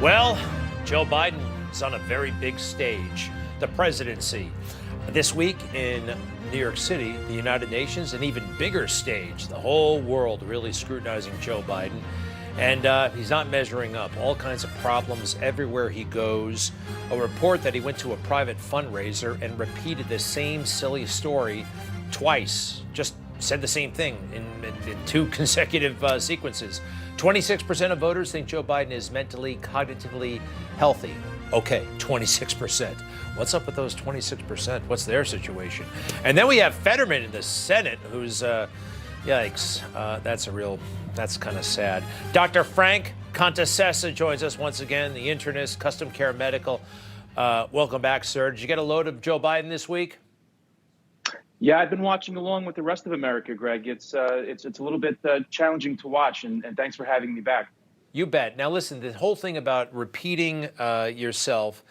Well, Joe Biden is on a very big stage, the presidency. This week in New York City, the United Nations, an even bigger stage. The whole world really scrutinizing Joe Biden. And he's not measuring up. All kinds of problems everywhere he goes. A report that he went to a private fundraiser and repeated the same silly story twice. Just said the same thing in two consecutive sequences. 26% of voters think Joe Biden is mentally, cognitively healthy. Okay, 26%. What's up with those 26%? What's their situation? And then we have Fetterman in the Senate, who's, yikes, that's kind of sad. Dr. Frank Contessessa joins us once again, the internist, custom care medical. Welcome back, sir. Did you get a load of Joe Biden this week? Yeah, I've been watching along with the rest of America, Greg. It's a little bit challenging to watch, and thanks for having me back. You bet. Now, listen, the whole thing about repeating yourself,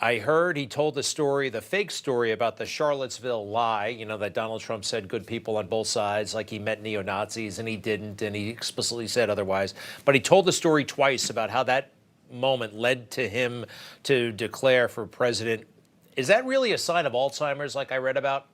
I heard he told the story, the fake story about the Charlottesville lie, you know, that Donald Trump said good people on both sides, like he met neo-Nazis, and he didn't, and he explicitly said otherwise. But he told the story twice about how that moment led to him to declare for president. Is that really a sign of Alzheimer's, like I read about?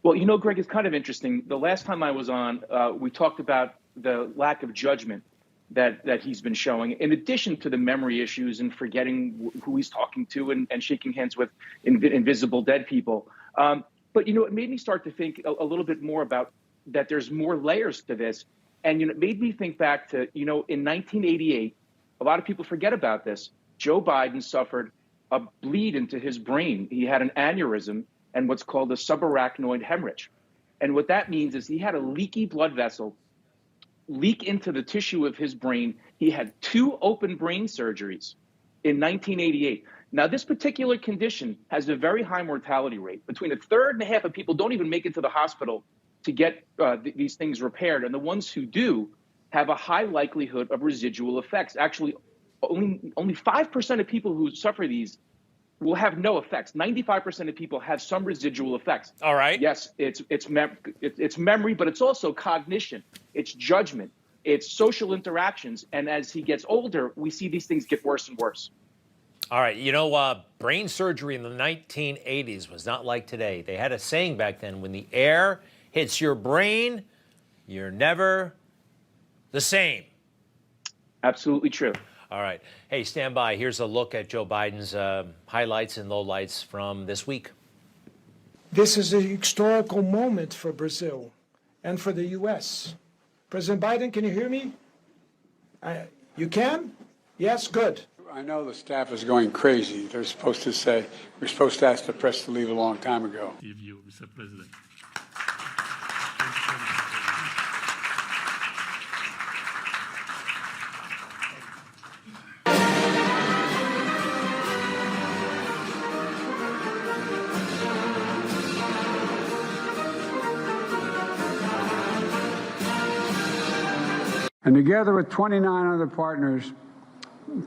Well, you know, Greg, it's kind of interesting. The last time I was on, we talked about the lack of judgment that he's been showing, in addition to the memory issues and forgetting who he's talking to and shaking hands with invisible dead people. But, you know, it made me start to think a little bit more about that there's more layers to this. And, you know, it made me think back to, you know, in 1988, a lot of people forget about this. Joe Biden suffered a bleed into his brain. He had an aneurysm and what's called a subarachnoid hemorrhage. And what that means is he had a leaky blood vessel leak into the tissue of his brain. He had 2 open brain surgeries in 1988. Now, this particular condition has a very high mortality rate. Between a third and a half of people don't even make it to the hospital to get these things repaired. And the ones who do have a high likelihood of residual effects. Actually, only 5% of people who suffer these will have no effects. 95% of people have some residual effects. All right. Yes, it's memory, but it's also cognition. It's judgment. It's social interactions. And as he gets older, we see these things get worse and worse. All right. You know, brain surgery in the 1980s was not like today. They had a saying back then, when the air hits your brain, you're never the same. Absolutely true. All right. Hey, stand by. Here's a look at Joe Biden's highlights and lowlights from this week. This is a historical moment for Brazil and for the U.S. President Biden, can you hear me? You can? Yes, good. I know the staff is going crazy. They're supposed to say, we're supposed to ask the press to leave a long time ago. You, Mr. President. And together with 29 other partners, and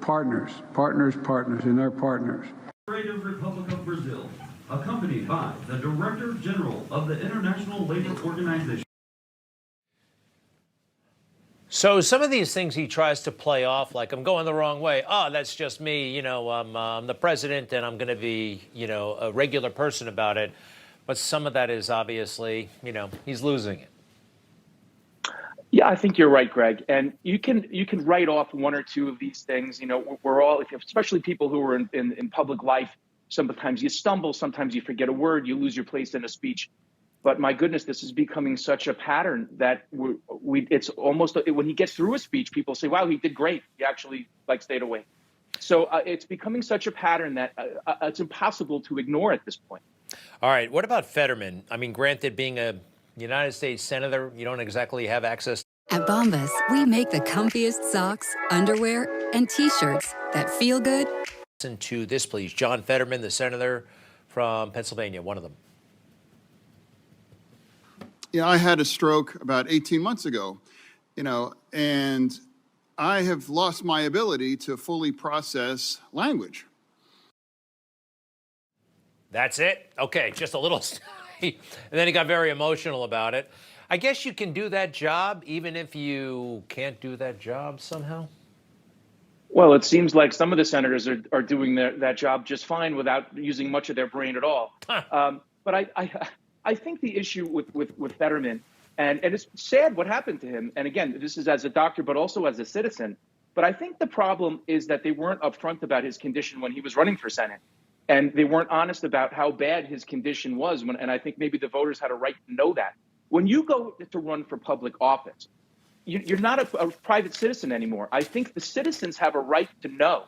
their partners. Federative Republic of Brazil, accompanied by the Director General of the International Labor Organization. So some of these things he tries to play off like, I'm going the wrong way. Oh, that's just me. You know, I'm the president and I'm going to be, you know, a regular person about it. But some of that is obviously, you know, he's losing it. Yeah, I think you're right, Greg. And you can write off one or two of these things. You know, we're all, especially people who are in public life, sometimes you stumble, sometimes you forget a word, you lose your place in a speech. But my goodness, this is becoming such a pattern that it's almost, when he gets through a speech, people say, wow, he did great. He actually stayed away. So it's becoming such a pattern that it's impossible to ignore at this point. All right. What about Fetterman? I mean, granted, being a United States Senator, you don't exactly have access. At Bombas, we make the comfiest socks, underwear, and T-shirts that feel good. Listen to this, please. John Fetterman, the senator from Pennsylvania, one of them. Yeah, I had a stroke about 18 months ago, you know, and I have lost my ability to fully process language. That's it? Okay, just a little. And then he got very emotional about it. I guess you can do that job even if you can't do that job somehow? Well, it seems like some of the senators are doing that job just fine without using much of their brain at all. But I think the issue with Fetterman, and it's sad what happened to him. And again, this is as a doctor, but also as a citizen. But I think the problem is that they weren't upfront about his condition when he was running for Senate. And they weren't honest about how bad his condition was. And I think maybe the voters had a right to know that. When you go to run for public office, you're not a private citizen anymore. I think the citizens have a right to know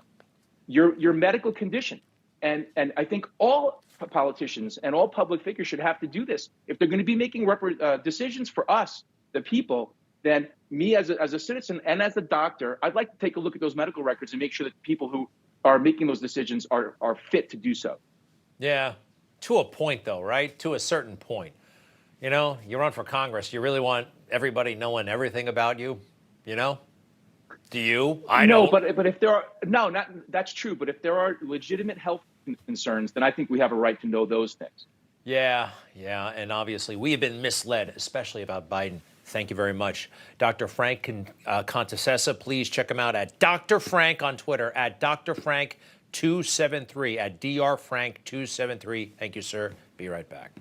your medical condition. And I think all politicians and all public figures should have to do this. If they're going to be making decisions for us, the people, then me as a citizen and as a doctor, I'd like to take a look at those medical records and make sure that people who are making those decisions are fit to do so. Yeah, to a point, though, right? To a certain point. You know, you run for Congress. You really want everybody knowing everything about you? You know? Do you? I No, don't. but if there are not that's true. But if there are legitimate health concerns, then I think we have a right to know those things. Yeah, and obviously we have been misled, especially about Biden. Thank you very much. Dr. Frank Contessessa, please check him out at Dr. Frank on Twitter, at Dr. Frank 273, at Dr. Frank 273. Thank you, sir. Be right back.